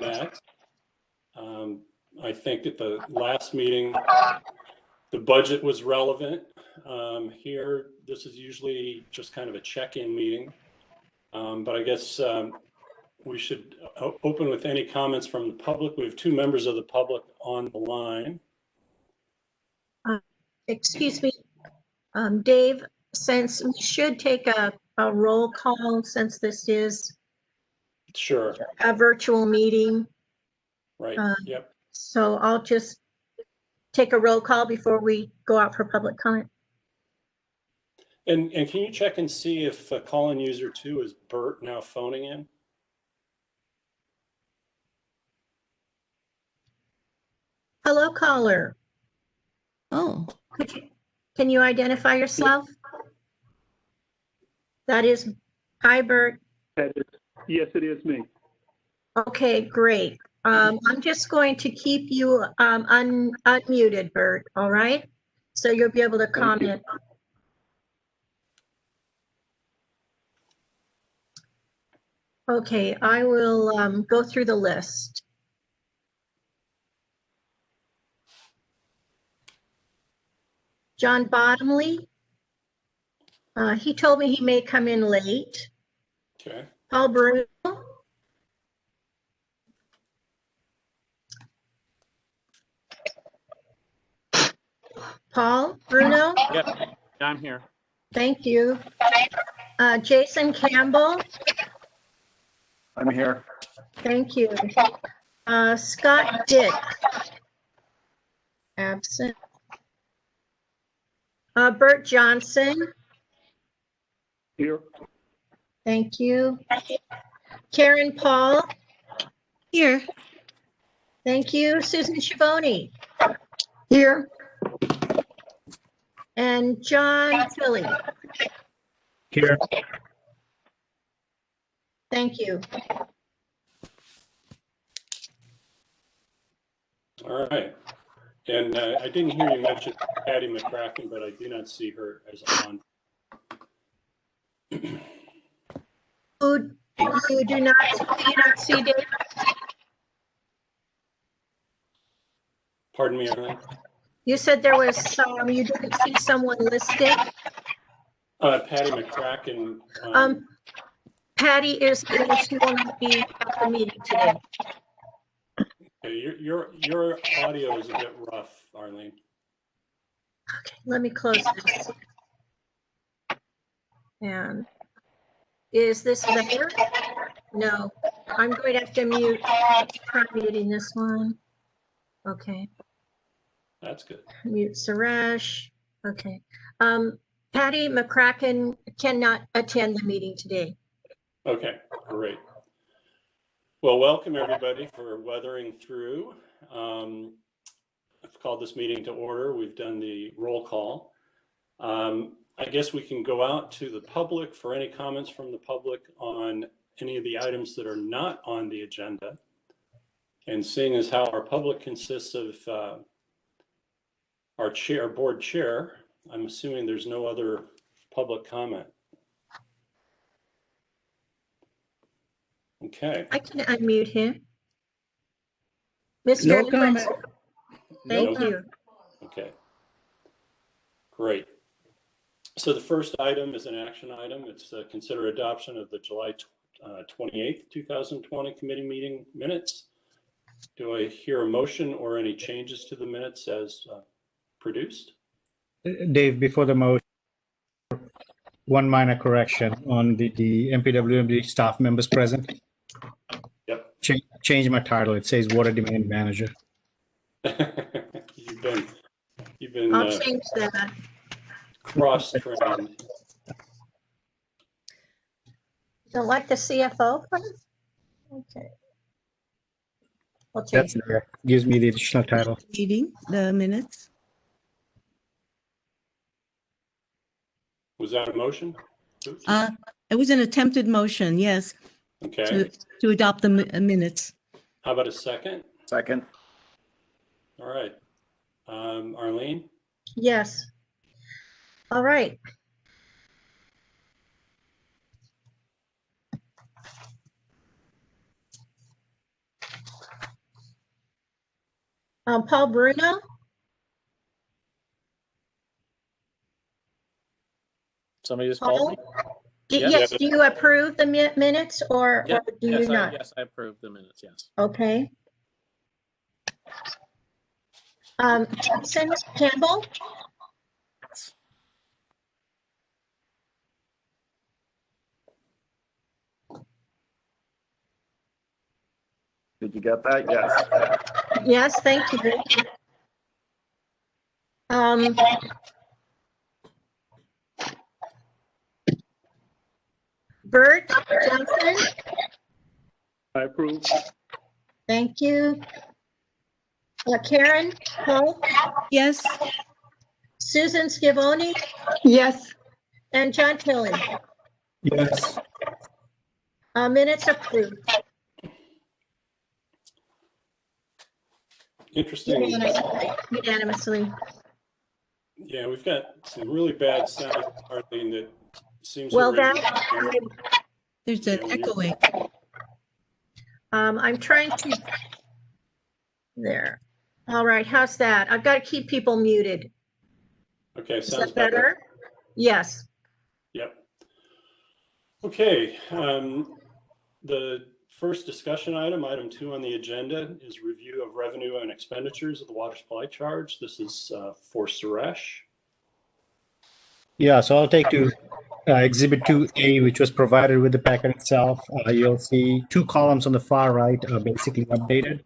met. I think at the last meeting, the budget was relevant. Here, this is usually just kind of a check-in meeting. But I guess we should open with any comments from the public. We have two members of the public on the line. Excuse me, Dave, since we should take a roll call since this is Sure. a virtual meeting. Right. Yep. So I'll just take a roll call before we go out for public comment. And can you check and see if call-in user 2 is Bert now phoning in? Hello, caller. Oh, Can you identify yourself? That is, hi, Bert. Yes, it is me. Okay, great. I'm just going to keep you unmuted, Bert, all right? So you'll be able to comment. Okay, I will go through the list. John Bottomley. He told me he may come in late. Okay. Paul Bruno. Paul Bruno. Yep, I'm here. Thank you. Jason Campbell. I'm here. Thank you. Scott Dick. Absent. Bert Johnson. Here. Thank you. Karen Paul. here. Thank you. Susan Schiavone. Here. And John Tilley. Here. Thank you. All right. And I didn't hear you mention Patty McCracken, but I do not see her as on. Who you do not see, Dave? Pardon me, Arlene? You said there was some, you didn't see someone listed. Patty McCracken. Patty is, she will not be at the meeting today. Your audio is a bit rough, Arlene. Okay, let me close this. And is this better? No, I'm going to have to mute. Try muting this one. Okay. That's good. Mute Suresh. Okay. Patty McCracken cannot attend the meeting today. Okay, great. Well, welcome everybody for weathering through. I've called this meeting to order. We've done the roll call. I guess we can go out to the public for any comments from the public on any of the items that are not on the agenda. And seeing as how our public consists of our board chair, I'm assuming there's no other public comment. Okay. I can unmute him. Mr. No comment. Thank you. Okay. Great. So the first item is an action item. It's consider adoption of the July 28th, 2020 committee meeting minutes. Do I hear a motion or any changes to the minutes as produced? Dave, before the motion, one minor correction on the MPWMD staff members present. Yep. Change my title. It says Water Demand Manager. You've been I'll change that. cross-trained. Don't like the CFO? Okay. We'll change That's there. Gives me the additional title. Meeting, the minutes. Was that a motion? It was an attempted motion, yes, Okay. to adopt the minutes. How about a second? Second. All right. Arlene? Yes. All right. Paul Bruno, Somebody just called me? Paul? Yes. Yes, do you approve the minutes or Yeah, do you not? Yes, I approve the minutes, yes. Okay. Jackson Campbell, Did you get that? Yes. yes, thank you. Bert Johnson, I approve. thank you. Karen Poe, Yes, Susan Scavone, yes, and John Tillen. Yes. Minutes approved. Interesting. Unanimously. Yeah, we've got some really bad sound, Arlene, that seems. to Well, ring- there's an echoing. I'm trying to, there. All right, how's that? I've got to keep people muted. Okay, Is sounds that better? Yes. Yep. Okay, the first discussion item, item 2 on the agenda, is review of revenue and expenditures of the water supply charge. This is for Suresh. Yeah, so I'll take to Exhibit 2A, which was provided with the packet itself. You'll see 2 columns on the far right are basically updated.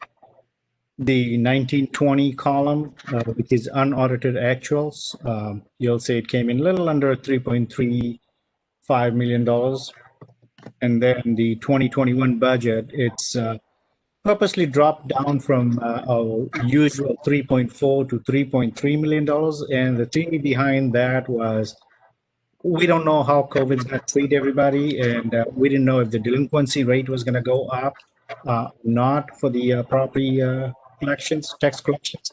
The 1920 column, which is unaudited actuals, you'll see it came in a little under $3.35 million. And then the 2021 budget, it's purposely dropped down from our usual 3.4 to $3.3 million. And the theory behind that was we don't know how COVID's going to treat everybody, and we didn't know if the delinquency rate was going to go up, not for the property collections, tax collections.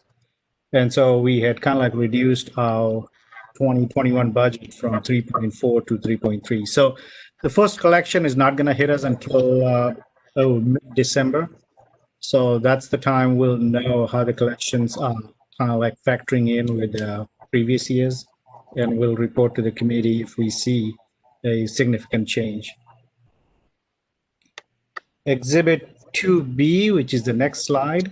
And so we had kind of like reduced our 2021 budget from 3.4 to 3.3. So the first collection is not going to hit us until December. So that's the time we'll know how the collections are kind of like factoring in with previous years. And we'll report to the committee if we see a significant change. Exhibit 2B, which is the next slide.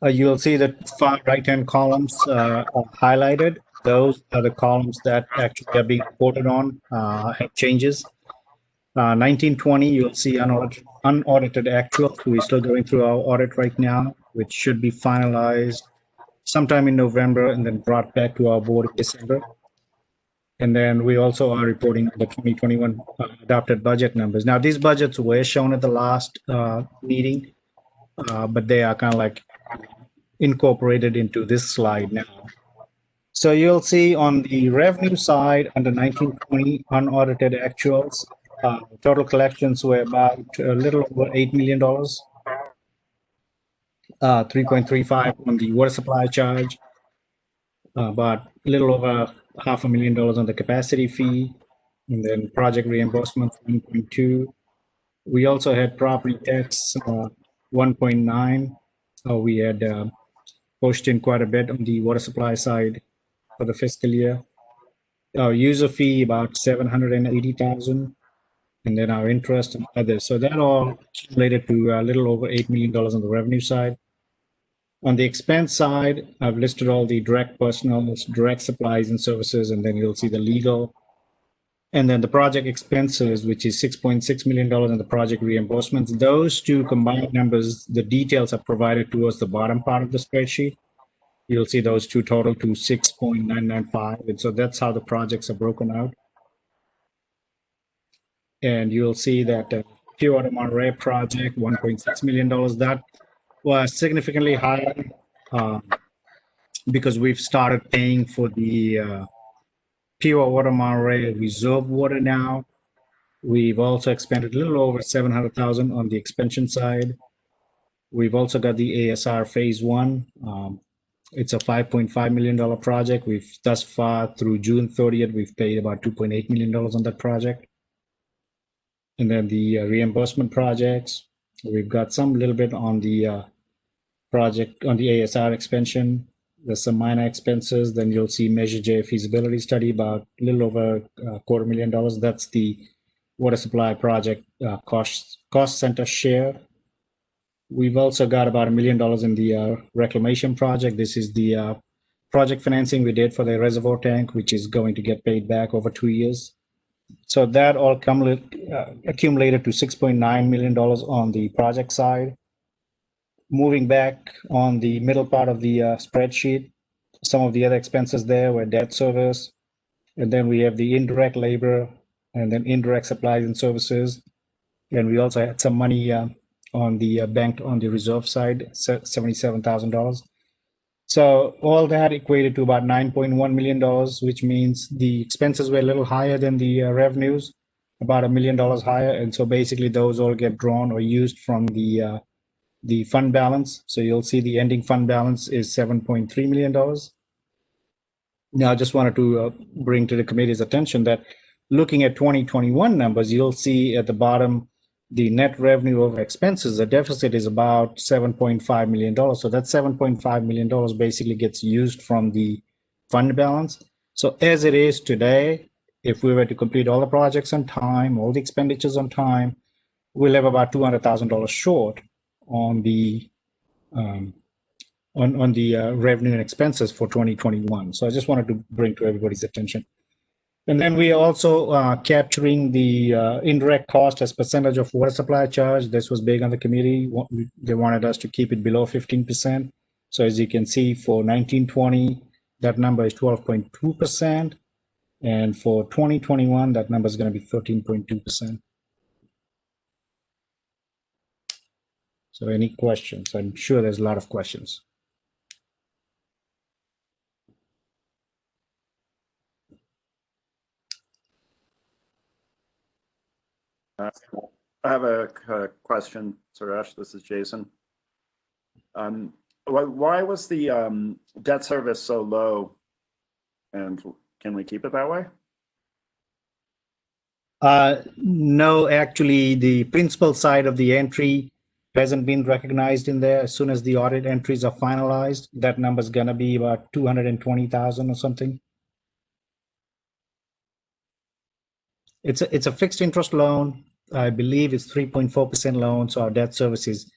You'll see that far right-hand columns are highlighted. Those are the columns that actually are being reported on, have changes. 1920, you'll see unaudited actuals. We're still going through our audit right now, which should be finalized sometime in November and then brought back to our board in December. And then we also are reporting the 2021 adopted budget numbers. Now, these budgets were shown at the last meeting, but they are kind of like incorporated into this slide now. So you'll see on the revenue side under 1920 unaudited actuals, total collections were about a little over $8 million. 3.35 on the water supply charge, about a little over $500,000 on the capacity fee, and then project reimbursement 1.2. We also had property tax 1.9. We had pushed in quite a bit on the water supply side for the fiscal year. Our user fee about $780,000, and then our interest and others. So that all related to a little over $8 million on the revenue side. On the expense side, I've listed all the direct personnel, direct supplies and services, and then you'll see the legal. And then the project expenses, which is $6.6 million, and the project reimbursements. Those two combined numbers, the details are provided towards the bottom part of the spreadsheet. You'll see those two total to 6.995. And so that's how the projects are broken out. And you'll see that Pure Water Monterey project, $1.6 million, that was significantly higher because we've started paying for the Pure Water Monterey reserve water now. We've also expended a little over $700,000 on the expansion side. We've also got the ASR phase 1. It's a $5.5 million project. We've thus far through June 30th, we've paid about $2.8 million on that project. And then the reimbursement projects, we've got some little bit on the project on the ASR expansion. There's some minor expenses. Then you'll see Measure J feasibility study, about a little over $250,000. That's the water supply project cost center share. We've also got about $1 million in the reclamation project. This is the project financing we did for the reservoir tank, which is going to get paid back over 2 years. So that all accumulated to $6.9 million on the project side. Moving back on the middle part of the spreadsheet, some of the other expenses there were debt service, and then we have the indirect labor, and then indirect supplies and services. And we also had some money on the bank on the reserve side, $77,000. So all that equated to about $9.1 million, which means the expenses were a little higher than the revenues, about $1 million higher. And so basically those all get drawn or used from the fund balance. So you'll see the ending fund balance is $7.3 million. Now, I just wanted to bring to the committee's attention that looking at 2021 numbers, you'll see at the bottom, the net revenue over expenses, the deficit is about $7.5 million. So that $7.5 million basically gets used from the fund balance. So as it is today, if we were to complete all the projects on time, all the expenditures on time, we'll have about $200,000 short on the revenue and expenses for 2021. So I just wanted to bring to everybody's attention. And then we are also capturing the indirect cost as percentage of water supply charge. This was big on the committee. They wanted us to keep it below 15%. So as you can see, for 1920, that number is 12.2%. And for 2021, that number is going to be 13.2%. So any questions? I'm sure there's a lot of questions. I have a question, Suresh. This is Jason. Why was the debt service so low, and can we keep it that way? No, actually, the principal side of the entry hasn't been recognized in there. As soon as the audit entries are finalized, that number is going to be about 220,000 or something. It's a fixed interest loan. I believe it's 3.4% loan. So our debt service is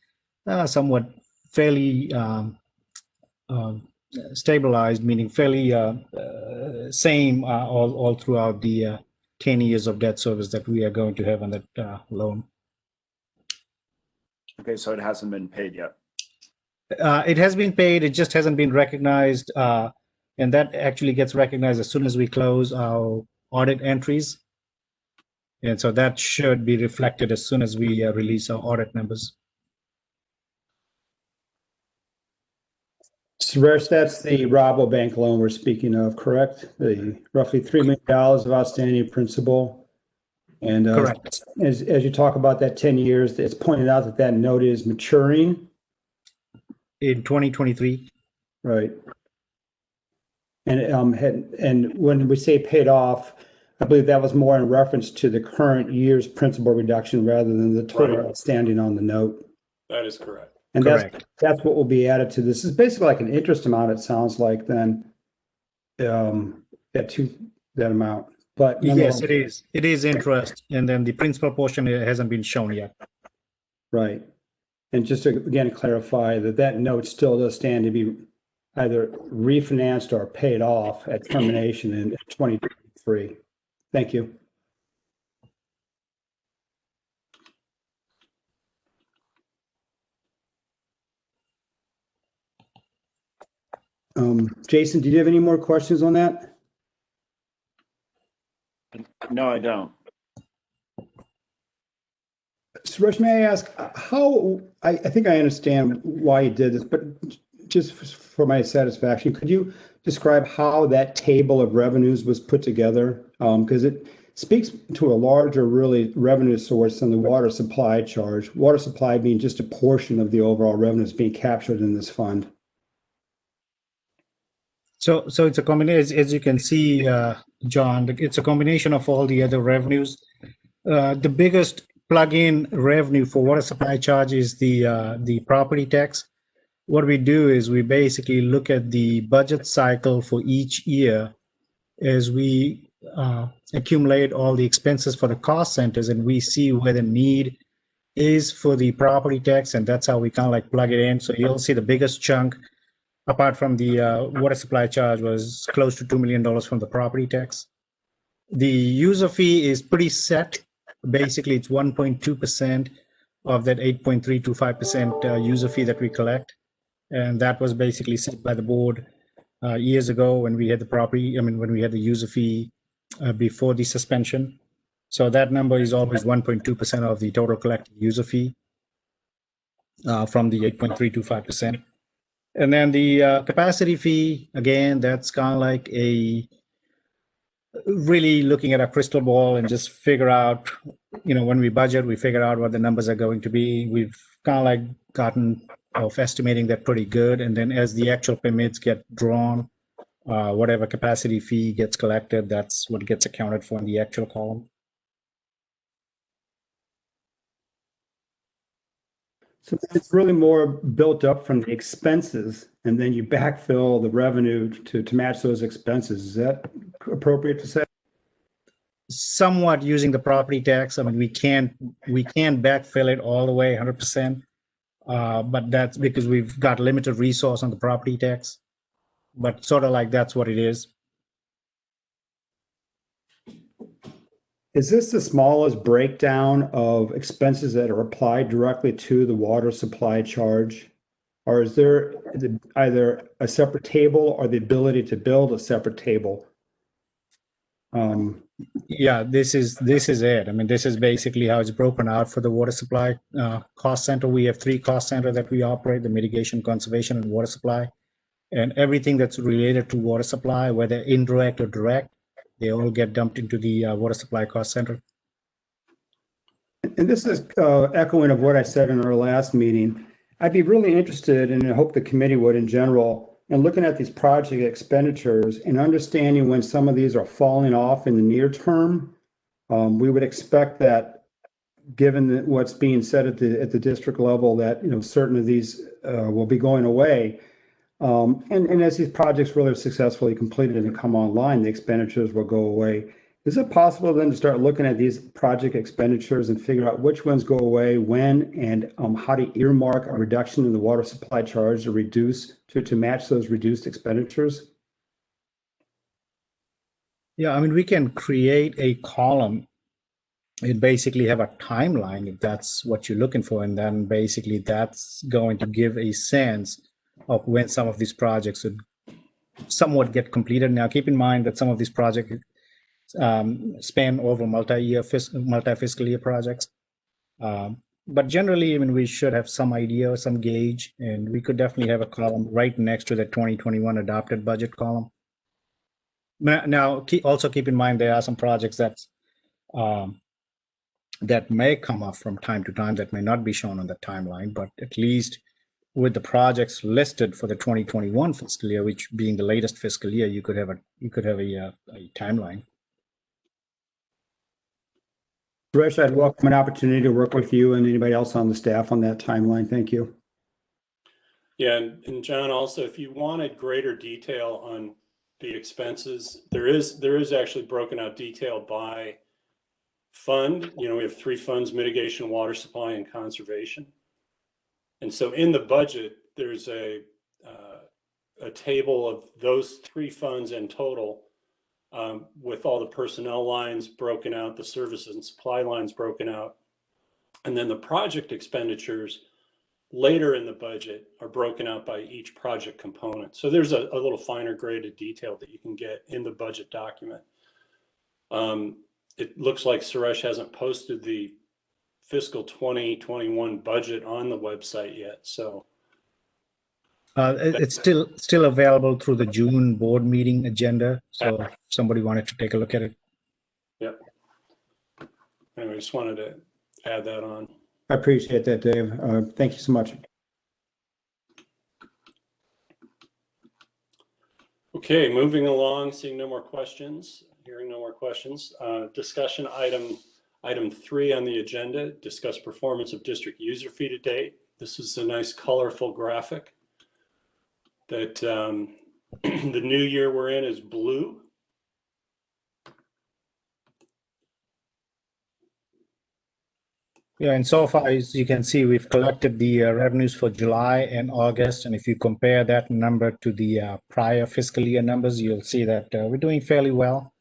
somewhat fairly stabilized, meaning fairly same all throughout the 10 years of debt service that we are going to have on that loan. Okay, so it hasn't been paid yet. It has been paid. It just hasn't been recognized. And that actually gets recognized as soon as we close our audit entries. And so that should be reflected as soon as we release our audit numbers. Suresh, that's the Rabobank loan we're speaking of, correct? The roughly $3 million of outstanding principal. And correct. As you talk about that 10 years, it's pointed out that that note is maturing. In 2023. Right. And when we say paid off, I believe that was more in reference to the current year's principal reduction rather than the total outstanding on the note. That is correct. And Correct. that's what will be added to this. It's basically like an interest amount, it sounds like, then that amount. But yes, it is. It is interest. And then the principal portion hasn't been shown yet. Right. And just to again clarify that note still does stand to be either refinanced or paid off at termination in 2023. Thank you. Jason, do you have any more questions on that? No, I don't. Suresh, may I ask how, I think I understand why you did this, but just for my satisfaction, could you describe how that table of revenues was put together? Because it speaks to a larger really revenue source than the water supply charge, water supply being just a portion of the overall revenues being captured in this fund. So it's a combination, as you can see, John, it's a combination of all the other revenues. The biggest plug-in revenue for water supply charge is the property tax. what we do is we basically look at the budget cycle for each year as we accumulate all the expenses for the cost centers, and we see where the need is for the property tax, and that's how we kind of like plug it in. So you'll see the biggest chunk, apart from the water supply charge, was close to $2 million from the property tax. The user fee is pretty set. Basically, it's 1.2% of that 8.325% user fee that we collect. And that was basically set by the board years ago when we had the when we had the user fee before the suspension. So that number is always 1.2% of the total collected user fee from the 8.325%. And then the capacity fee, again, that's kind of like a really looking at a crystal ball and just figure out, when we budget, we figure out what the numbers are going to be. We've kind of like gotten of estimating that pretty good. And then as the actual permits get drawn, whatever capacity fee gets collected, that's what gets accounted for in the actual column. So it's really more built up from the expenses, and then you backfill the revenue to match those expenses. Is that appropriate to say? Somewhat using the property tax. I mean, we can't backfill it all the way 100%, but that's because we've got limited resource on the property tax. But sort of like that's what it is. Is this the smallest breakdown of expenses that are applied directly to the water supply charge? Or is there either a separate table or the ability to build a separate table? Yeah, this is it. I mean, this is basically how it's broken out for the water supply cost center. We have 3 cost centers that we operate: the mitigation, conservation, and water supply. And everything that's related to water supply, whether indirect or direct, they all get dumped into the water supply cost center. And this is echoing of what I said in our last meeting. I'd be really interested, and I hope the committee would in general, in looking at these project expenditures and understanding when some of these are falling off in the near term. We would expect that, given what's being said at the district level, that certain of these will be going away. And as these projects really are successfully completed and come online, the expenditures will go away. Is it possible then to start looking at these project expenditures and figure out which ones go away, when, and how to earmark a reduction in the water supply charge to match those reduced expenditures? Yeah, I mean, we can create a column and basically have a timeline if that's what you're looking for. And then basically that's going to give a sense of when some of these projects would somewhat get completed. Now, keep in mind that some of these projects span over multi-fiscal year projects. But generally, I mean, we should have some idea, some gauge, and we could definitely have a column right next to the 2021 adopted budget column. Now, also keep in mind there are some projects that may come up from time to time that may not be shown on the timeline, but at least with the projects listed for the 2021 fiscal year, which being the latest fiscal year, you could have a timeline. Suresh, I'd welcome an opportunity to work with you and anybody else on the staff on that timeline. Thank you. Yeah, and John, also, if you wanted greater detail on the expenses, there is actually broken out detail by fund. We have 3 funds: mitigation, water supply, and conservation. And so in the budget, there's a table of those 3 funds in total, with all the personnel lines broken out, the services and supply lines broken out. And then the project expenditures later in the budget are broken out by each project component. So there's a little finer graded detail that you can get in the budget document. It looks like Suresh hasn't posted the fiscal 2021 budget on the website yet, so it's still available through the June board meeting agenda. So if somebody wanted to take a look at it. Yep. Anyway, just wanted to add that on. I appreciate that, Dave. Thank you so much. Okay, moving along, seeing no more questions, hearing no more questions. Discussion item 3 on the agenda: discuss performance of district user fee to date. This is a nice colorful graphic. that the new year we're in is blue. Yeah, and so far, as you can see, we've collected the revenues for July and August. And if you compare that number to the prior fiscal year numbers, you'll see that we're doing fairly well.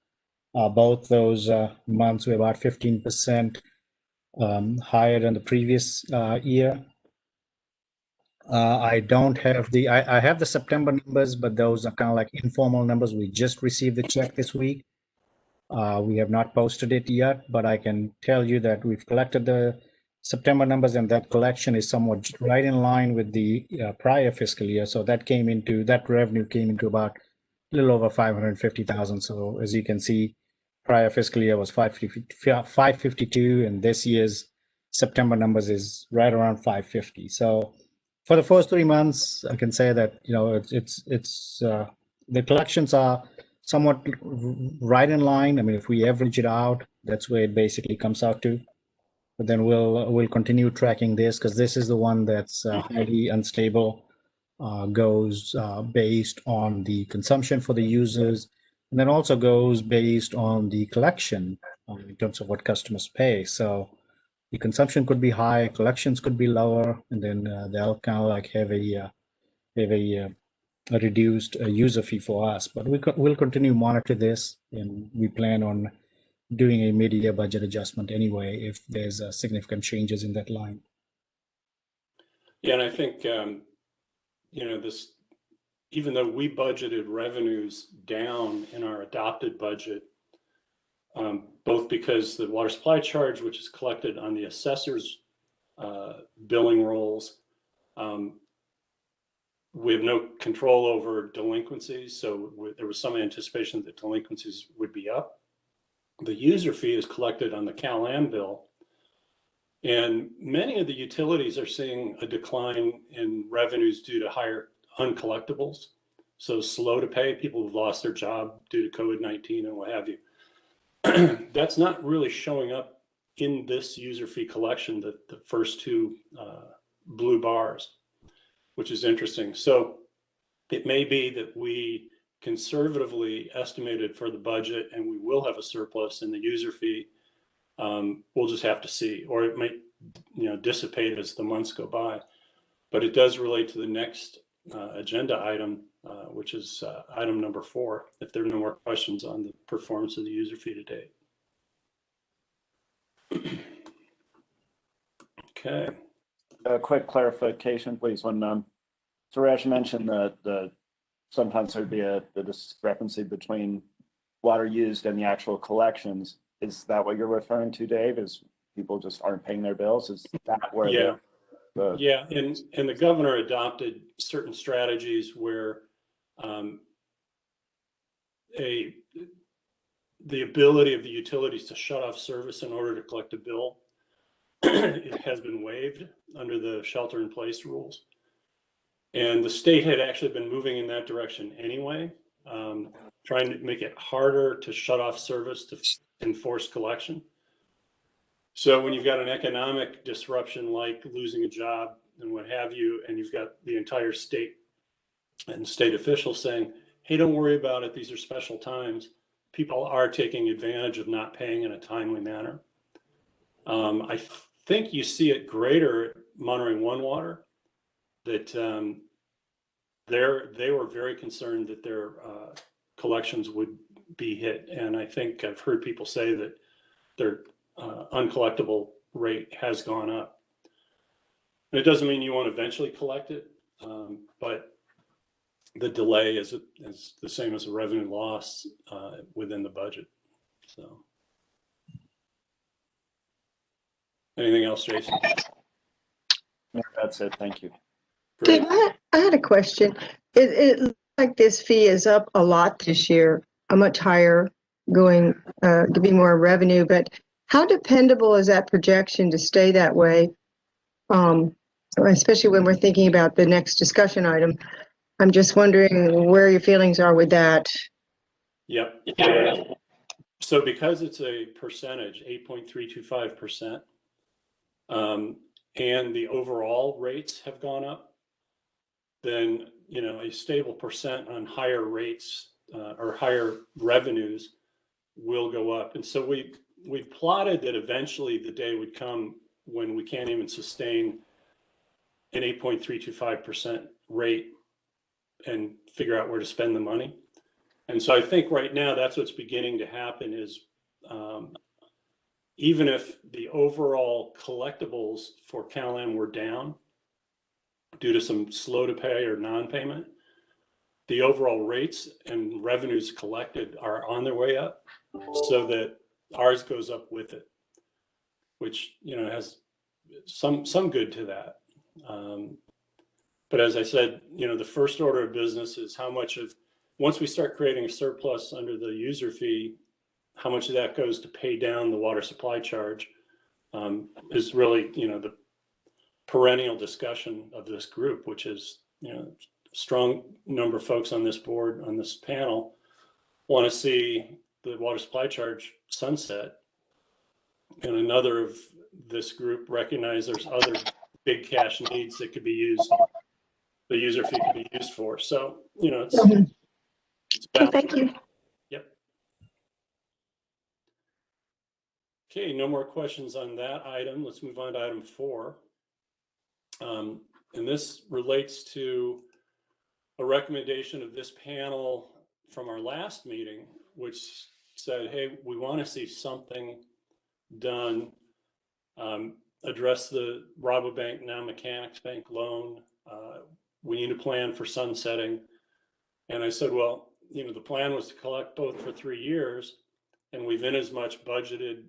Both those months were about 15% higher than the previous year. I don't have I have the September numbers, but those are kind of like informal numbers. We just received the check this week. We have not posted it yet, but I can tell you that we've collected the September numbers, and that collection is somewhat right in line with the prior fiscal year. So that revenue came into about a little over 550,000. So as you can see, prior fiscal year was 552, and this year's September numbers is right around 550. So for the first 3 months, I can say that the collections are somewhat right in line. I mean, if we average it out, that's where it basically comes out to. But then we'll continue tracking this, because this is the one that's highly unstable. Goes based on the consumption for the users, and then also goes based on the collection in terms of what customers pay. So the consumption could be high, collections could be lower, and then they'll kind of like have a reduced user fee for us. But we'll continue to monitor this, and we plan on doing a mid-year budget adjustment anyway if there's significant changes in that line. Yeah, and I think this, even though we budgeted revenues down in our adopted budget, both because the water supply charge, which is collected on the assessor's billing rolls, we have no control over delinquencies, so there was some anticipation that delinquencies would be up. The user fee is collected on the CalAm bill, and many of the utilities are seeing a decline in revenues due to higher uncollectibles. So slow to pay, people who've lost their job due to COVID-19 and what have you. That's not really showing up in this user fee collection, the first two blue bars, which is interesting. So it may be that we conservatively estimated for the budget and we will have a surplus in the user fee. We'll just have to see, or it might dissipate as the months go by. But it does relate to the next agenda item, which is item number 4, if there are no more questions on the performance of the user fee to date. Okay. A quick clarification, please. When Suresh mentioned that sometimes there'd be the discrepancy between water used and the actual collections, is that what you're referring to, Dave? Is people just aren't paying their bills? Is that where? Yeah. Yeah, and the governor adopted certain strategies where the ability of the utilities to shut off service in order to collect a bill it has been waived under the shelter-in-place rules. And the state had actually been moving in that direction anyway, trying to make it harder to shut off service to enforce collection. So when you've got an economic disruption like losing a job and what have you, and you've got the entire state and state officials saying, hey, don't worry about it, these are special times, people are taking advantage of not paying in a timely manner. I think you see it greater at Monterey One Water, that they were very concerned that their collections would be hit. And I think I've heard people say that their uncollectible rate has gone up. And it doesn't mean you won't eventually collect it, but the delay is the same as a revenue loss within the budget. So, anything else, Jason? No, that's it. Thank you. Dave, I had a question. It looks like this fee is up a lot this year, a much higher, going giving more revenue. But how dependable is that projection to stay that way? Especially when we're thinking about the next discussion item. I'm just wondering where your feelings are with that. Yep. So because it's a percentage, 8.325%, and the overall rates have gone up, then a stable percent on higher rates or higher revenues will go up. And so we plotted that eventually the day would come when we can't even sustain an 8.325% rate and figure out where to spend the money. And so I think right now that's what's beginning to happen is even if the overall collectibles for CalAm were down due to some slow to pay or non-payment, the overall rates and revenues collected are on their way up so that ours goes up with it, which, has some good to that. But as I said, the first order of business is how much of, once we start creating a surplus under the user fee, how much of that goes to pay down the water supply charge is really, the perennial discussion of this group, which is, a strong number of folks on this board, on this panel, want to see the water supply charge sunset. And another of this group recognize there's other big cash needs that could be used, the user fee could be used for. So, it's Okay, thank you. Yep. Okay, no more questions on that item. Let's move on to item 4. And this relates to a recommendation of this panel from our last meeting, which said, hey, we want to see something done, address the Rabobank, now Mechanics Bank loan. We need a plan for sunsetting. And I said, well, the plan was to collect both for 3 years, and we've in as much budgeted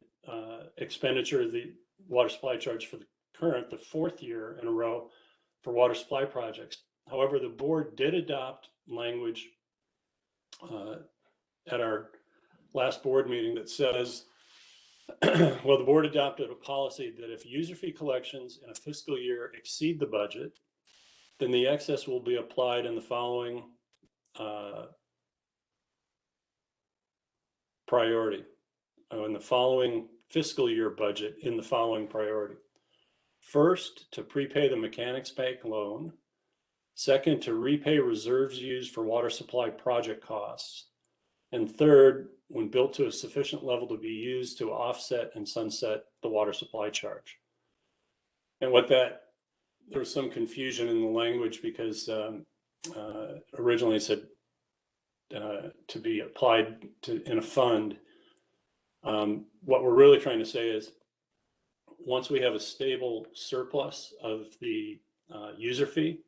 expenditure of the water supply charge for the 4th year in a row for water supply projects. However, the board did adopt language at our last board meeting that says, well, the board adopted a policy that if user fee collections in a fiscal year exceed the budget, then the excess will be applied in the following priority, in the following fiscal year budget, in the following priority. First, to prepay the Mechanics Bank loan. Second, to repay reserves used for water supply project costs. And third, when built to a sufficient level to be used to offset and sunset the water supply charge. And there was some confusion in the language because originally it said to be applied in a fund. What we're really trying to say is once we have a stable surplus of the user fee,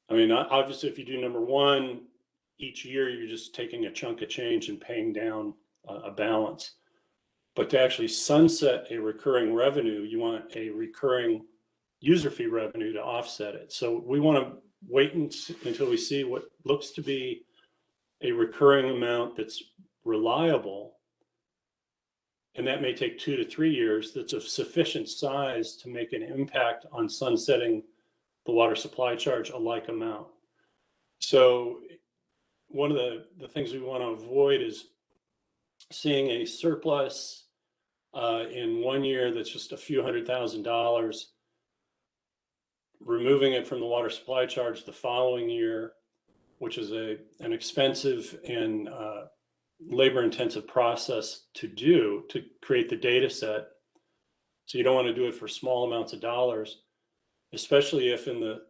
I mean, obviously, if you do number 1, each year you're just taking a chunk of change and paying down a balance. But to actually sunset a recurring revenue, you want a recurring user fee revenue to offset it. So we want to wait until we see what looks to be a recurring amount that's reliable. And that may take 2 to 3 years. That's of sufficient size to make an impact on sunsetting the water supply charge a like amount. So one of the things we want to avoid is seeing a surplus in 1 year that's just a few $100,000, removing it from the water supply charge the following year, which is an expensive and labor-intensive process to create the data set. So you don't want to do it for small amounts of dollars, especially if in the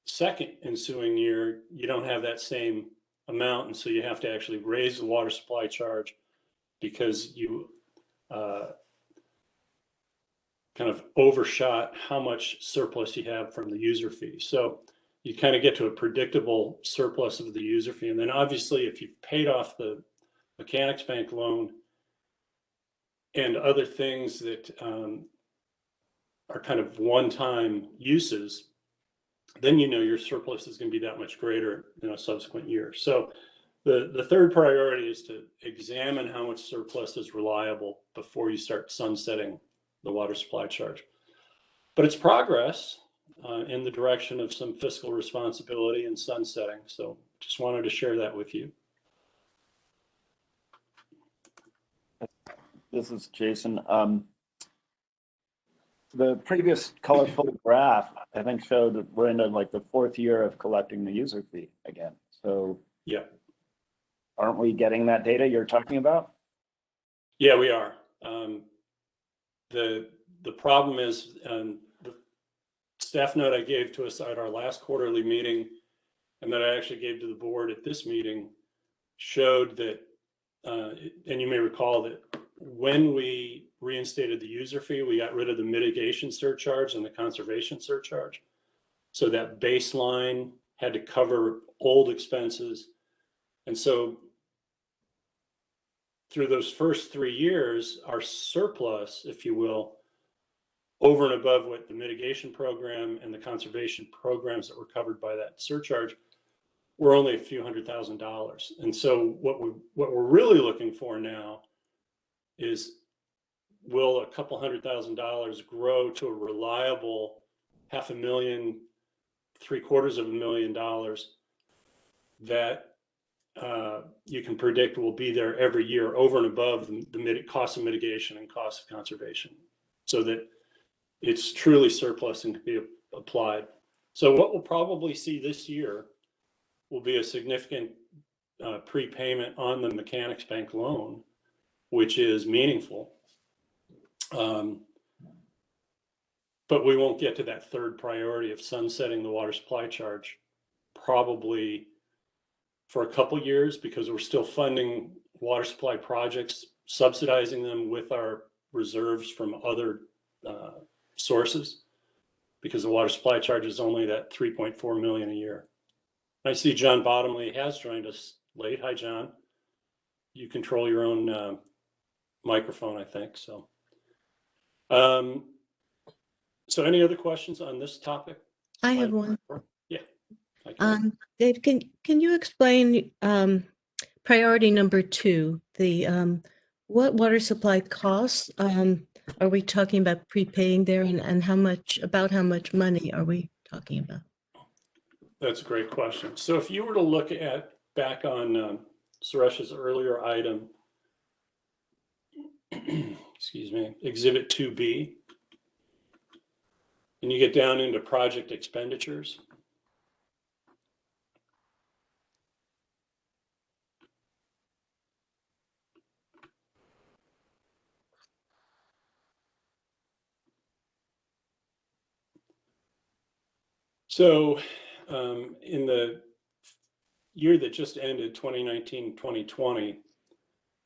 second ensuing year, you don't have that same amount. And so you have to actually raise the water supply charge because you kind of overshot how much surplus you have from the user fee. So you kind of get to a predictable surplus of the user fee. And then obviously, if you've paid off the Mechanics Bank loan and other things that are kind of one-time uses, then your surplus is going to be that much greater in a subsequent year. So the third priority is to examine how much surplus is reliable before you start sunsetting the water supply charge. But it's progress in the direction of some fiscal responsibility and sunsetting. So just wanted to share that with you. This is Jason. The previous colorful graph, I think, showed that we're into like the 4th year of collecting the user fee again. So Yeah. aren't we getting that data you're talking about? Yeah, we are. The problem is, the staff note I gave to us at our last quarterly meeting, and that I actually gave to the board at this meeting, showed that, and you may recall that when we reinstated the user fee, we got rid of the mitigation surcharge and the conservation surcharge. So that baseline had to cover old expenses. And so through those first 3 years, our surplus, if you will, over and above what the mitigation program and the conservation programs that were covered by that surcharge, were only a few $100,000. And so what we're really looking for now is, will a couple $100,000 grow to a reliable $500,000, $750,000 that you can predict will be there every year over and above the cost of mitigation and cost of conservation, so that it's truly surplus and can be applied. So what we'll probably see this year will be a significant prepayment on the Mechanics Bank loan, which is meaningful. But we won't get to that third priority of sunsetting the water supply charge probably for a couple years, because we're still funding water supply projects, subsidizing them with our reserves from other sources, because the water supply charge is only that 3.4 million a year. I see John Bottomley has joined us late. Hi, John. You control your own microphone, I think. So, so any other questions on this topic? I have one. Yeah. Dave, can you explain priority number 2, the what water supply costs? Are we talking about prepaying there, and how much money are we talking about? That's a great question. So if you were to look at back on Suresh's earlier item, excuse me, Exhibit 2B, and you get down into project expenditures. So in the year that just ended, 2019-2020,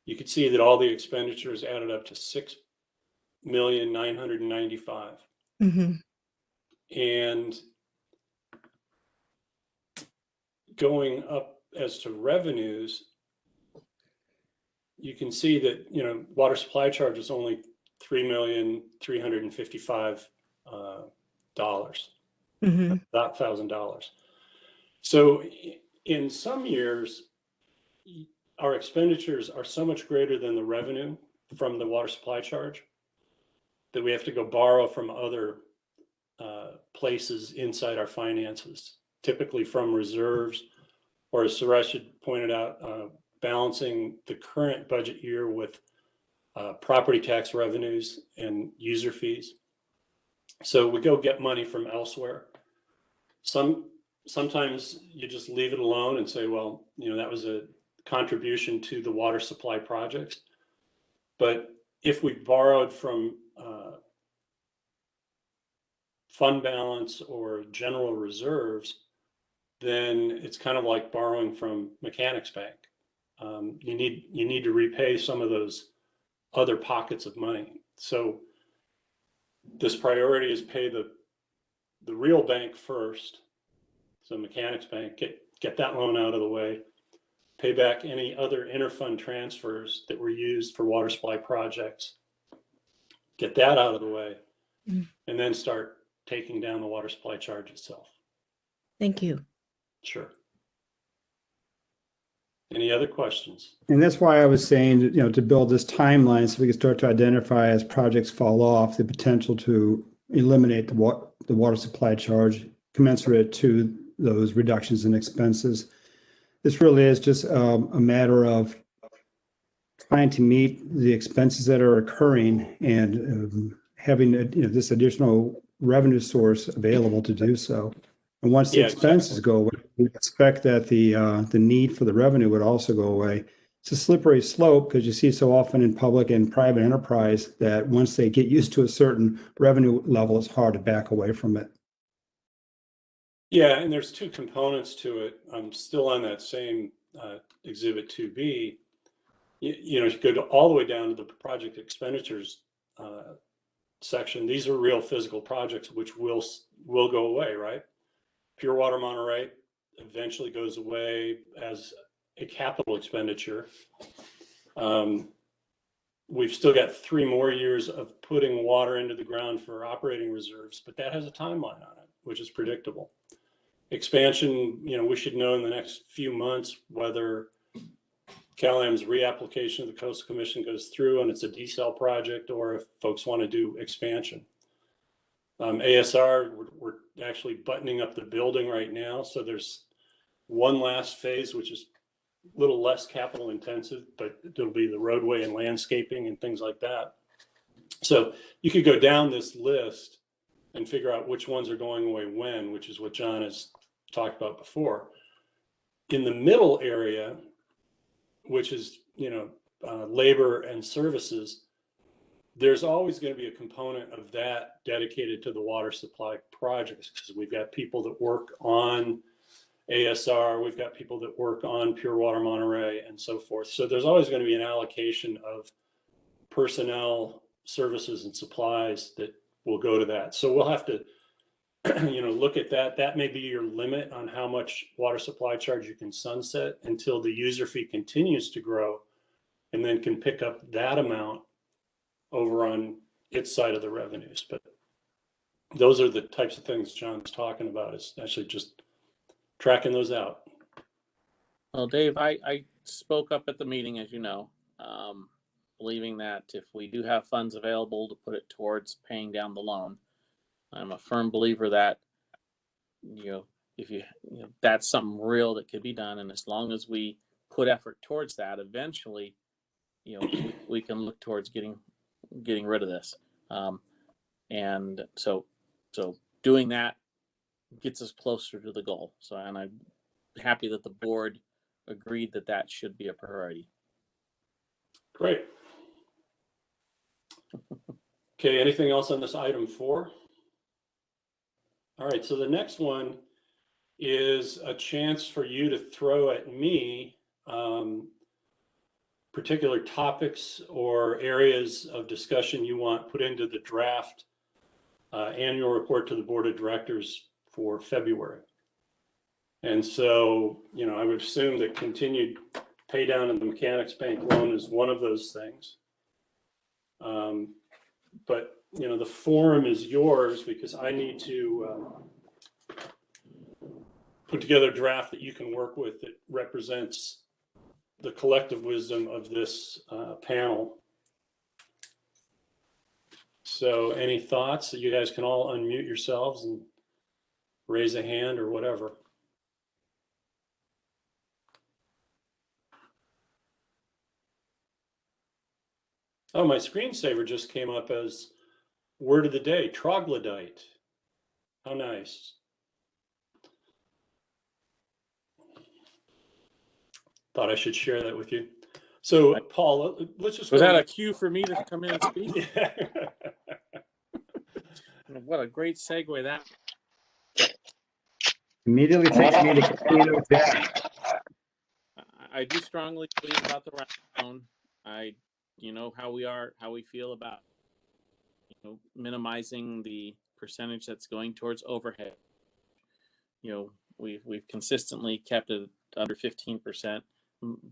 you could see that all the expenditures added up to $6,995,000. Mm-hmm. And going up as to revenues, you can see that, you know, water supply charge is only $3,355,000. $1,000. So in some years, our expenditures are so much greater than the revenue from the water supply charge that we have to go borrow from other places inside our finances, typically from reserves, or as Suresh had pointed out, balancing the current budget year with property tax revenues and user fees. So we go get money from elsewhere. Sometimes you just leave it alone and say, well, you know, that was a contribution to the water supply projects. But if we borrowed from fund balance or general reserves, then it's kind of like borrowing from Mechanics Bank. You need to repay some of those other pockets of money. So this priority is pay the real bank first. So Mechanics Bank, get that loan out of the way, pay back any other interfund transfers that were used for water supply projects, get that out of the way, and then start taking down the water supply charge itself. Thank you. Sure. Any other questions? And that's why I was saying, you know, to build this timeline so we can start to identify as projects fall off the potential to eliminate the water supply charge commensurate to those reductions in expenses. This really is just a matter of trying to meet the expenses that are occurring and having this additional revenue source available to do so. And once the Yeah, expenses go away, we expect that the need for the revenue would also go away. It's a slippery slope because you see so often in public and private enterprise that once they get used to a certain revenue level, it's hard to back away from it. Yeah, and there's two components to it. I'm still on that same Exhibit 2B. You know, if you go all the way down to the project expenditures section, these are real physical projects which will go away, right? Pure Water Monterey eventually goes away as a capital expenditure. We've still got 3 more years of putting water into the ground for operating reserves, but that has a timeline on it, which is predictable. Expansion, you know, we should know in the next few months whether CalAM's reapplication of the Coastal Commission goes through and it's a desal project, or if folks want to do expansion. ASR, we're actually buttoning up the building right now. So there's one last phase, which is a little less capital intensive, but it'll be the roadway and landscaping and things like that. So you could go down this list and figure out which ones are going away when, which is what John has talked about before. In the middle area, which is, you know, labor and services, there's always going to be a component of that dedicated to the water supply projects, because we've got people that work on ASR, we've got people that work on Pure Water Monterey and so forth. So there's always going to be an allocation of personnel, services, and supplies that will go to that. So we'll have to, you know, look at that. That may be your limit on how much water supply charge you can sunset until the user fee continues to grow, and then can pick up that amount over on its side of the revenues. But those are the types of things John's talking about, is actually just tracking those out. Well, Dave, I spoke up at the meeting, as you know, believing that if we do have funds available to put it towards paying down the loan, I'm a firm believer that, you know, if you know, that's something real that could be done. And as long as we put effort towards that, eventually, you know, we can look towards getting rid of this. And so doing that gets us closer to the goal. So, and I'm happy that the board agreed that that should be a priority. Great. Okay, anything else on this item 4? All right, so the next one is a chance for you to throw at me particular topics or areas of discussion you want put into the draft annual report to the board of directors for February. And so, you know, I would assume that continued pay down of the Mechanics Bank loan is one of those things. But, you know, the forum is yours, because I need to put together a draft that you can work with that represents the collective wisdom of this panel. So any thoughts? You guys can all unmute yourselves and raise a hand or whatever. Oh, my screensaver just came up as word of the day, troglodyte. How nice. Thought I should share that with you. So, Paul, let's just. Was that a cue for me to come in and speak? Yeah. What a great segue that. Immediately takes me to Casino Jack. I do strongly believe about the round. You know how we feel about, you know, minimizing the percentage that's going towards overhead. You know, we've consistently kept it under 15%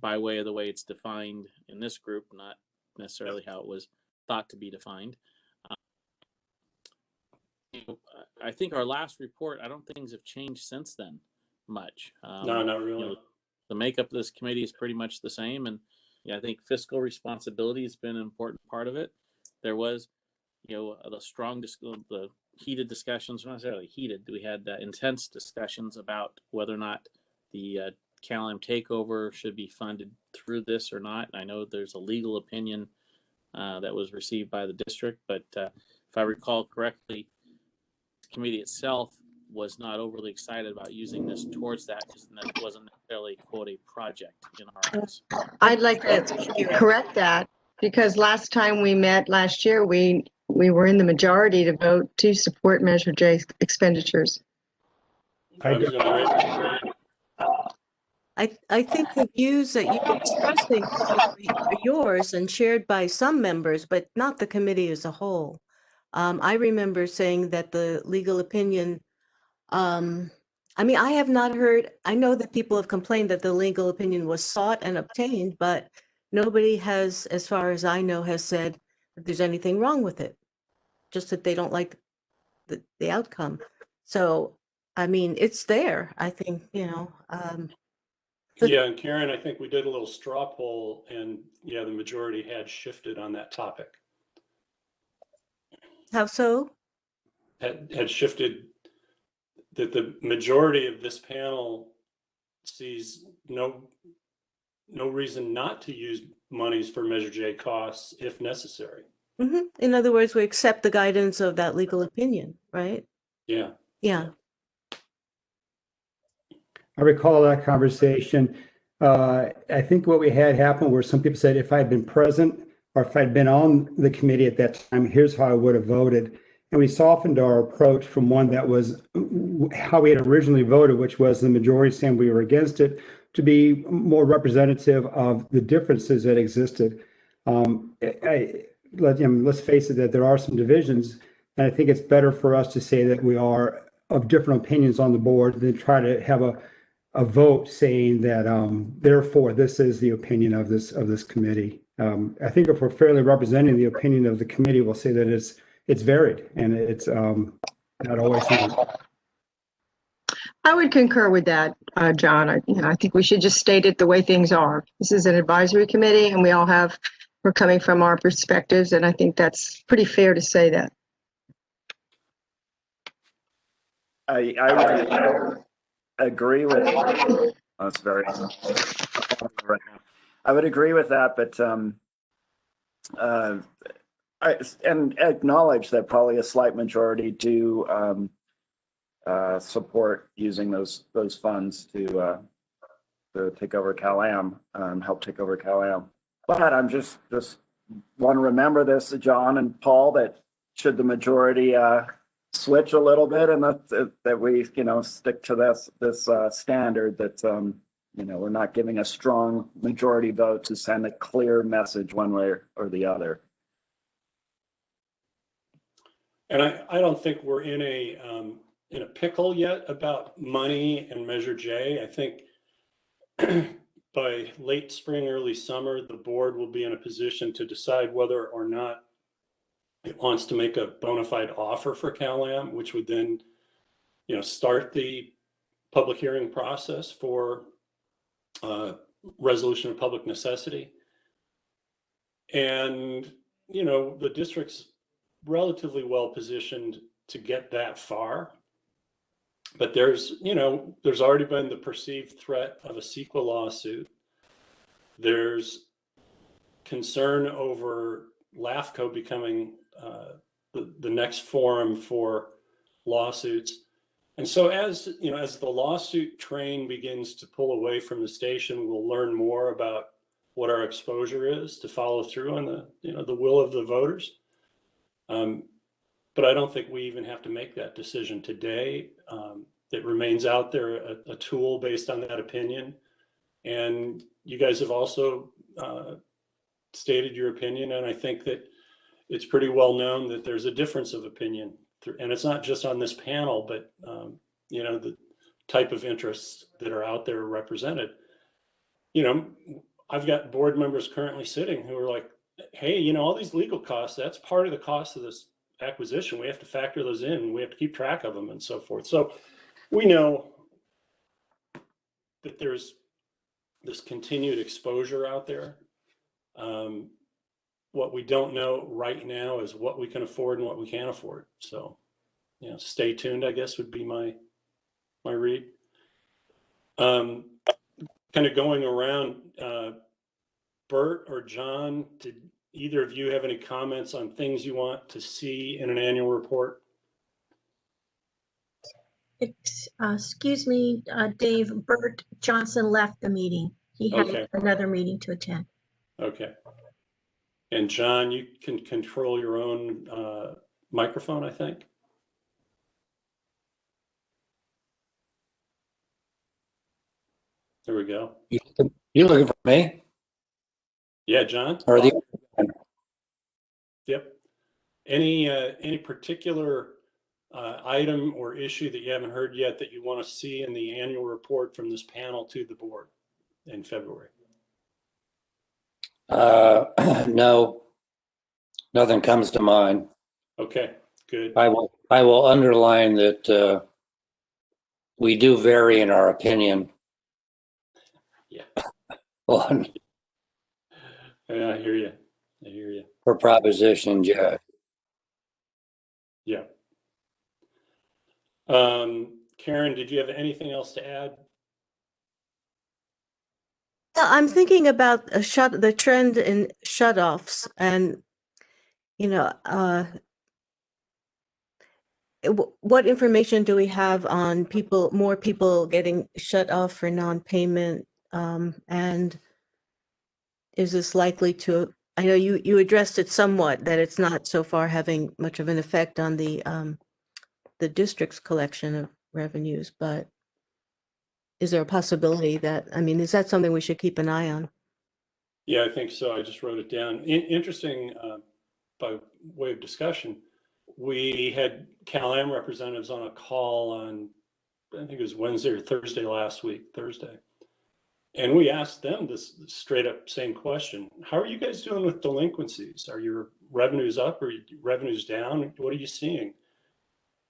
by way of the way it's defined in this group, not necessarily how it was thought to be defined. I think our last report, I don't think things have changed since then much. No, not really. You know, the makeup of this committee is pretty much the same, and yeah, I think fiscal responsibility has been an important part of it. There was, you know, the heated discussions, not necessarily heated. We had intense discussions about whether or not the CalAM takeover should be funded through this or not. I know there's a legal opinion that was received by the district, but if I recall correctly, the committee itself was not overly excited about using this towards that because that wasn't necessarily, quote, a project in our eyes. I'd like to correct that because last time we met last year, we were in the majority to vote to support Measure J expenditures. I was gonna I think the views that you're expressing are yours and shared by some members, but not the committee as a whole. I remember saying that the legal opinion, I mean, I have not heard, I know that people have complained that the legal opinion was sought and obtained, but nobody has, as far as I know, has said that there's anything wrong with it, just that they don't like the outcome. So, I mean, it's there, I think, you know. Yeah, and Karen, I think we did a little straw poll, and yeah, the majority had shifted on that topic. How so? Had shifted that the majority of this panel sees no reason not to use monies for Measure J costs if necessary. In other words, we accept the guidance of that legal opinion, right? Yeah. Yeah. I recall that conversation. I think what we had happen where some people said, if I had been present or if I'd been on the committee at that time, here's how I would have voted. And we softened our approach from one that was how we had originally voted, which was the majority saying we were against it, to be more representative of the differences that existed. Let's face it, that there are some divisions, and I think it's better for us to say that we are of different opinions on the board than try to have a vote saying that therefore this is the opinion of this committee. I think if we're fairly representing the opinion of the committee, we'll say that it's varied and it's not always. I would concur with that, John. I think we should just state it the way things are. This is an advisory committee, and we're coming from our perspectives, and I think that's pretty fair to say that. I agree with. Oh, it's very right now. I would agree with that, but and acknowledge that probably a slight majority do support using those funds to take over Cal-Am, help take over Cal-Am. But I'm just want to remember this, John and Paul, that should the majority switch a little bit, and that we stick to this standard that we're not giving a strong majority vote to send a clear message one way or the other. And I don't think we're in a pickle yet about money and Measure J. I think by late spring, early summer, the board will be in a position to decide whether or not it wants to make a bona fide offer for Cal-Am, which would then, start the public hearing process for resolution of public necessity. And, the district's relatively well positioned to get that far. But there's already been the perceived threat of a CEQA lawsuit. There's concern over LAFCO becoming the next forum for lawsuits. And so as the lawsuit train begins to pull away from the station, we'll learn more about what our exposure is to follow through on the will of the voters. But I don't think we even have to make that decision today. It remains out there, a tool based on that opinion. And you guys have also stated your opinion, and I think that it's pretty well known that there's a difference of opinion, and it's not just on this panel, but the type of interests that are out there represented. I've got board members currently sitting who are like, hey, all these legal costs, that's part of the cost of this acquisition. We have to factor those in. We have to keep track of them and so forth. So we know that there's this continued exposure out there. What we don't know right now is what we can afford and what we can't afford. So, stay tuned, I guess, would be my read. Kind of going around, Bert or John, did either of you have any comments on things you want to see in an annual report? Excuse me, Dave, Bert Johnson left the meeting. He had Okay. another meeting to attend. Okay. And John, you can control your own microphone, I think. There we go. You looking for me? Yeah, John? Or the Yep. Any particular item or issue that you haven't heard yet that you want to see in the annual report from this panel to the board in February? no, nothing comes to mind. Okay, good. I will underline that we do vary in our opinion. Yeah. On Yeah, I hear you. I hear you. for propositions, yeah. Yeah. Karen, did you have anything else to add? I'm thinking about the trend in shutoffs, and what information do we have on more people getting shut off for non-payment, and is this likely to? I know you addressed it somewhat, that it's not so far having much of an effect on the district's collection of revenues, but is there a possibility that, is that something we should keep an eye on? Yeah, I think so. I just wrote it down. Interesting, by way of discussion, we had Cal-Am representatives on a call on, I think it was Wednesday or Thursday last week, Thursday. And we asked them this straight up same question. How are you guys doing with delinquencies? Are your revenues up or revenues down? What are you seeing?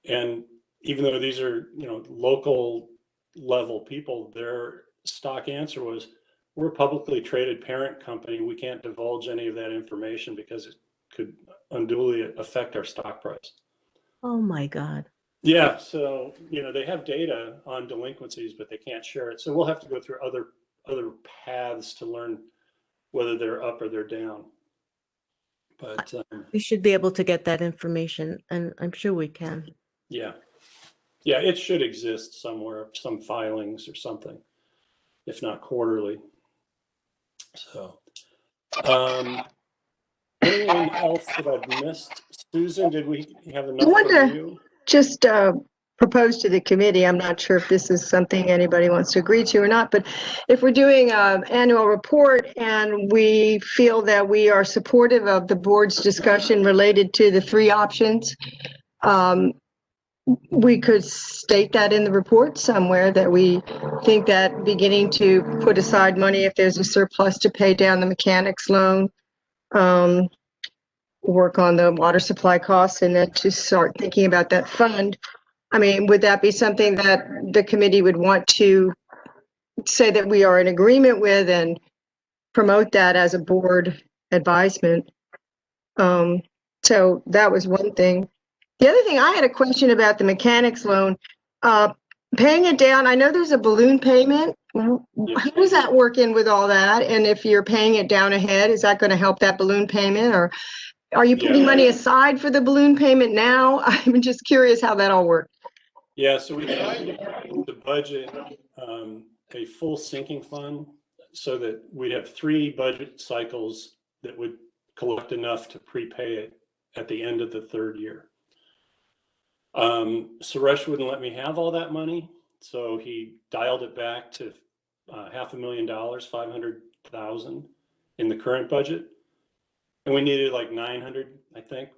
And even though these are, local level people, their stock answer was, we're a publicly traded parent company. We can't divulge any of that information because it could unduly affect our stock price. Oh my God. Yeah, so they have data on delinquencies, but they can't share it. So we'll have to go through other paths to learn whether they're up or they're down. But We should be able to get that information, and I'm sure we can. yeah, it should exist somewhere, some filings or something, if not quarterly. So, anyone else that I've missed? Susan, did we have enough from you? Just propose to the committee, I'm not sure if this is something anybody wants to agree to or not, but if we're doing an annual report and we feel that we are supportive of the board's discussion related to the 3 options, we could state that in the report somewhere, that we think that beginning to put aside money if there's a surplus to pay down the mechanics loan, work on the water supply costs, and then to start thinking about that fund. Would that be something that the committee would want to say that we are in agreement with and promote that as a board advisement? So that was one thing. The other thing, I had a question about the mechanics loan. Paying it down, I know there's a balloon payment. How does that work in with all that? And if you're paying it down ahead, is that going to help that balloon payment? Or are you putting money aside for the balloon payment now? I'm just curious how that all works. Yeah, so we tried to budget a full sinking fund so that we'd have 3 budget cycles that would collect enough to prepay it at the end of the 3rd year. Suresh wouldn't let me have all that money, so he dialed it back to $500,000, 500,000 in the current budget, and we needed like 900, I think.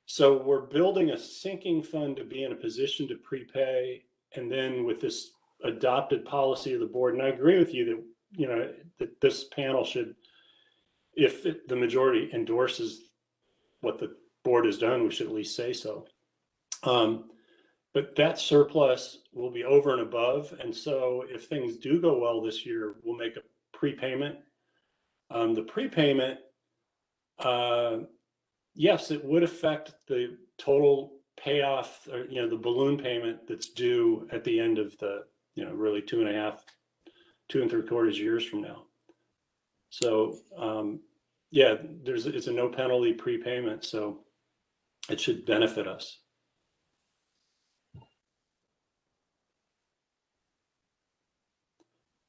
So we're building a sinking fund to be in a position to prepay, and then with this adopted policy of the board, and I agree with you that that this panel should, if the majority endorses what the board has done, we should at least say so. But that surplus will be over and above, and so if things do go well this year, we'll make a prepayment. The prepayment, yes, it would affect the total payoff, or the balloon payment that's due at the end of the really 2 3/4 years from now. So yeah, it's a no penalty prepayment, so it should benefit us.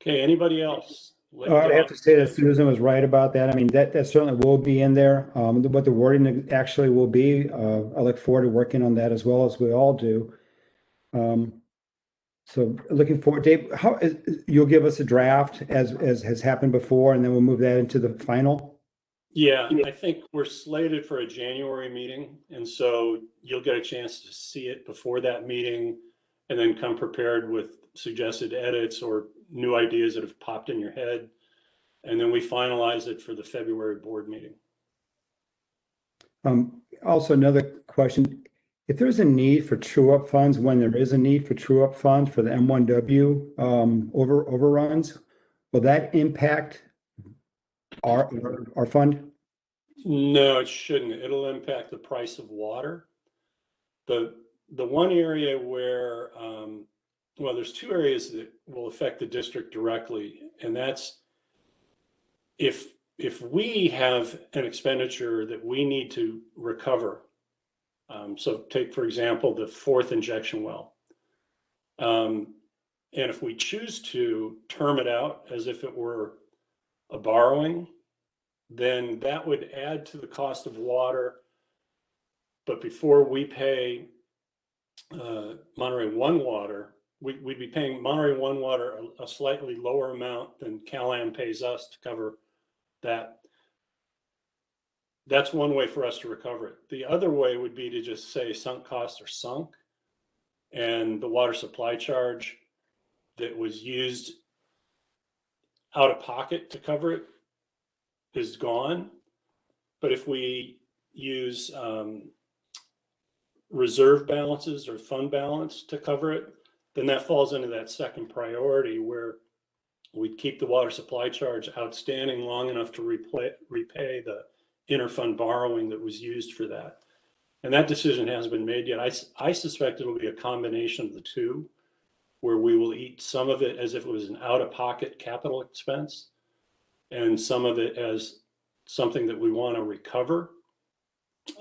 Okay, anybody else? I would have to say that Susan was right about that. I mean, that certainly will be in there. What the wording actually will be, I look forward to working on that as well, as we all do. So looking forward, Dave, you'll give us a draft as has happened before, and then we'll move that into the final? Yeah, I think we're slated for a January meeting, and so you'll get a chance to see it before that meeting and then come prepared with suggested edits or new ideas that have popped in your head. And then we finalize it for the February board meeting. Also, another question. If there's a need for true-up funds, when there is a need for true-up funds for the M1W overruns, will that impact our fund? No, it shouldn't. It'll impact the price of water. The one area where, well, there's two areas that will affect the district directly, and that's if we have an expenditure that we need to recover. So take, for example, the fourth injection well. And if we choose to term it out as if it were a borrowing, then that would add to the cost of water. But before we pay Monterey One Water, we'd be paying Monterey One Water a slightly lower amount than CalAm pays us to cover that. That's one way for us to recover it. The other way would be to just say sunk costs are sunk, and the water supply charge that was used out of pocket to cover it is gone. But if we use reserve balances or fund balance to cover it, then that falls into that second priority where we keep the water supply charge outstanding long enough to repay the interfund borrowing that was used for that. And that decision hasn't been made yet. I suspect it'll be a combination of the two, where we will eat some of it as if it was an out-of-pocket capital expense, and some of it as something that we want to recover.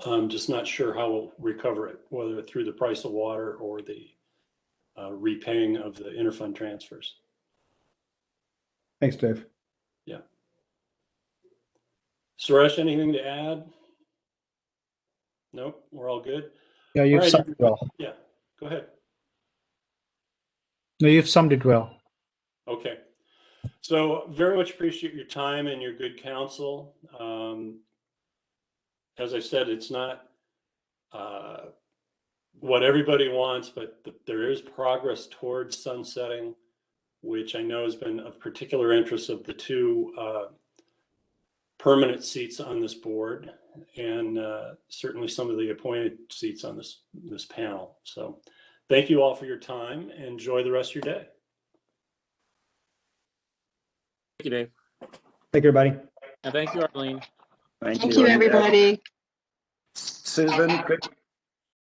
I'm just not sure how we'll recover it, whether through the price of water or the repaying of the interfund transfers. Thanks, Dave. Yeah. Suresh, anything to add? Nope, we're all good. Yeah, you've All right, summed it well. Yeah, go ahead. No, you've summed it well. Okay. So very much appreciate your time and your good counsel. As I said, it's not what everybody wants, but there is progress towards sunsetting, which I know has been of particular interest of the two permanent seats on this board, and certainly some of the appointed seats on this panel. So thank you all for your time. Enjoy the rest of your day. Thank you, Dave. Thank you, everybody. And thank you, Arlene. Thank you, everybody. Susan,